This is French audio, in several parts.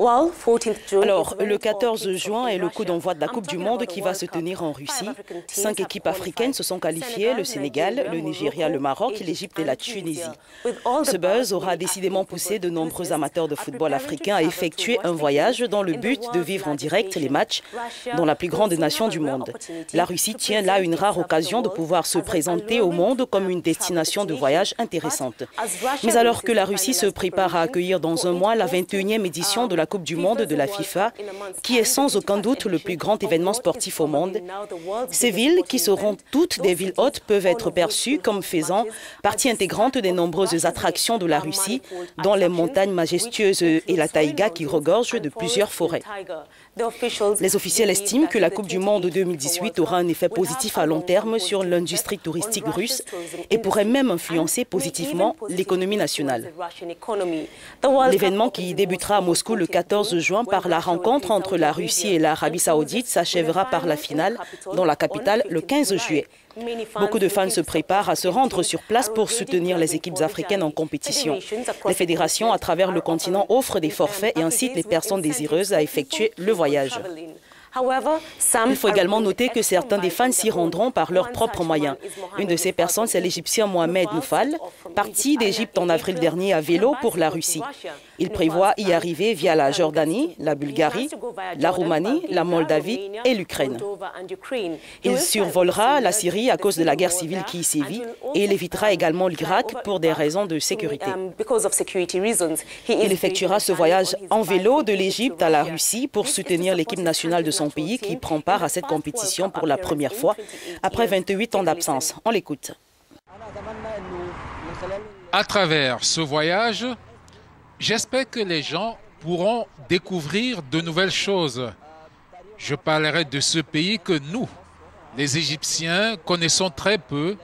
Alors, le 14 juin est le coup d'envoi de la Coupe du Monde qui va se tenir en Russie. 5 équipes africaines se sont qualifiées, le Sénégal, le Nigeria, le Maroc, l'Égypte et la Tunisie. Ce buzz aura décidément poussé de nombreux amateurs de football africains à effectuer un voyage dans le but de vivre en direct les matchs dans la plus grande nation du monde. La Russie tient là une rare occasion de pouvoir se présenter au monde comme une destination de voyage intéressante. Mais alors que la Russie se prépare à accueillir dans un mois la 21e édition de la Coupe du Monde de la FIFA, qui est sans aucun doute le plus grand événement sportif au monde, ces villes, qui seront toutes des villes hautes, peuvent être perçues comme faisant partie intégrante des nombreuses attractions de la Russie, dont les montagnes majestueuses et la taïga qui regorgent de plusieurs forêts. Les officiels estiment que la Coupe du Monde 2018 aura un effet positif à long terme sur l'industrie touristique russe et pourrait même influencer positivement l'économie nationale. L'événement, qui débutera à Moscou le 14 juin par la rencontre entre la Russie et l'Arabie saoudite, s'achèvera par la finale dans la capitale le 15 juillet. Beaucoup de fans se préparent à se rendre sur place pour soutenir les équipes africaines en compétition. Les fédérations à travers le continent offrent des forfaits et incitent les personnes désireuses à effectuer le voyage. Il faut également noter que certains des fans s'y rendront par leurs propres moyens. Une de ces personnes, c'est l'Égyptien Mohamed Noufal, parti d'Égypte en avril dernier à vélo pour la Russie. Il prévoit y arriver via la Jordanie, la Bulgarie, la Roumanie, la Moldavie et l'Ukraine. Il survolera la Syrie à cause de la guerre civile qui y sévit et il évitera également l'Irak pour des raisons de sécurité. Il effectuera ce voyage en vélo de l'Égypte à la Russie pour soutenir l'équipe nationale de son pays qui prend part à cette compétition pour la première fois après 28 ans d'absence. On l'écoute. À travers ce voyage, j'espère que les gens pourront découvrir de nouvelles choses. Je parlerai de ce pays que nous, les Égyptiens, connaissons très peu.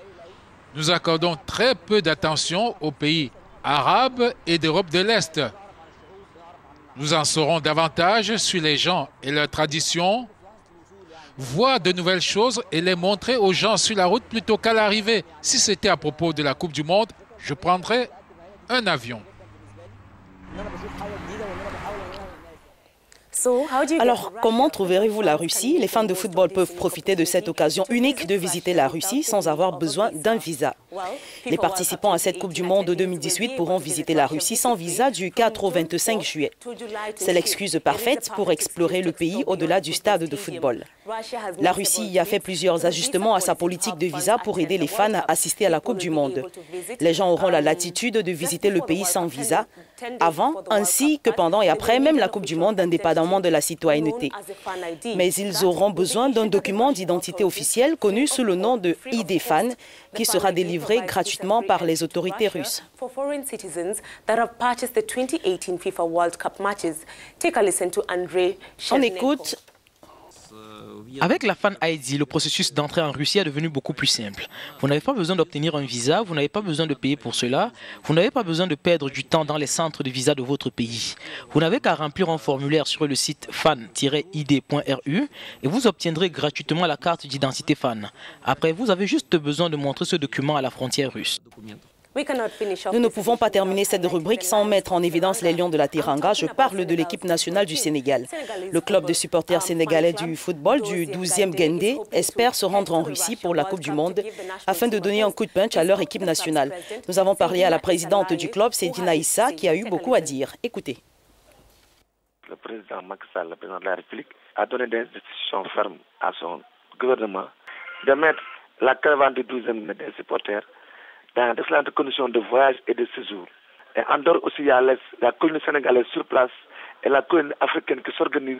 Nous accordons très peu d'attention aux pays arabes et d'Europe de l'Est. Nous en saurons davantage sur les gens et leurs traditions, voir de nouvelles choses et les montrer aux gens sur la route plutôt qu'à l'arrivée. Si c'était à propos de la Coupe du Monde, je prendrais un avion. Alors, comment trouverez-vous la Russie? Les fans de football peuvent profiter de cette occasion unique de visiter la Russie sans avoir besoin d'un visa. Les participants à cette Coupe du Monde 2018 pourront visiter la Russie sans visa du 4 au 25 juillet. C'est l'excuse parfaite pour explorer le pays au-delà du stade de football. La Russie y a fait plusieurs ajustements à sa politique de visa pour aider les fans à assister à la Coupe du Monde. Les gens auront la latitude de visiter le pays sans visa, avant, ainsi que pendant et après même la Coupe du Monde, indépendamment de la citoyenneté. Mais ils auront besoin d'un document d'identité officiel connu sous le nom de ID Fan, qui sera délivré gratuitement par les autorités russes. On écoute. Avec la Fan ID, le processus d'entrée en Russie est devenu beaucoup plus simple. Vous n'avez pas besoin d'obtenir un visa, vous n'avez pas besoin de payer pour cela, vous n'avez pas besoin de perdre du temps dans les centres de visa de votre pays. Vous n'avez qu'à remplir un formulaire sur le site fan-id.ru et vous obtiendrez gratuitement la carte d'identité Fan. Après, vous avez juste besoin de montrer ce document à la frontière russe. Nous ne pouvons pas terminer cette rubrique sans mettre en évidence les Lions de la Teranga. Je parle de l'équipe nationale du Sénégal. Le club de supporters sénégalais du football du 12e Gendé espère se rendre en Russie pour la Coupe du Monde afin de donner un coup de punch à leur équipe nationale. Nous avons parlé à la présidente du club, Seydina Issa, qui a eu beaucoup à dire. Écoutez. Le président Macky Sall, le président de la République, a donné des instructions fermes à son gouvernement de mettre la caravane du 12e des supporters dans d'excellentes conditions de voyage et de séjour. Et en dehors aussi, il y a la colonie sénégalaise sur place et la colonie africaine qui s'organise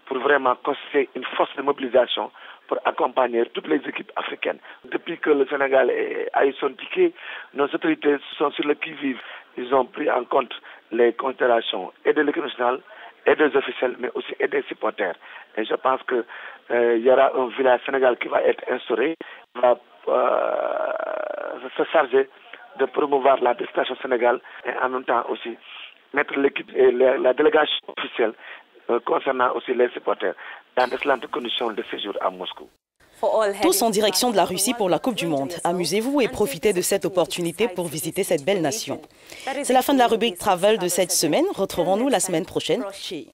pour vraiment constituer une force de mobilisation pour accompagner toutes les équipes africaines. Depuis que le Sénégal a eu son ticket, nos autorités sont sur le qui-vive. Ils ont pris en compte les considérations et de l'équipe nationale, et des officiels, mais aussi et des supporters. Et je pense qu'il y aura un village Sénégal qui va être instauré, qui va se charger de promouvoir la destination Sénégal et en même temps aussi mettre l'équipe et la délégation officielle concernant aussi les supporters dans d'excellentes conditions de séjour à Moscou. Tous en direction de la Russie pour la Coupe du Monde. Amusez-vous et profitez de cette opportunité pour visiter cette belle nation. C'est la fin de la rubrique Travel de cette semaine. Retrouvons-nous la semaine prochaine chez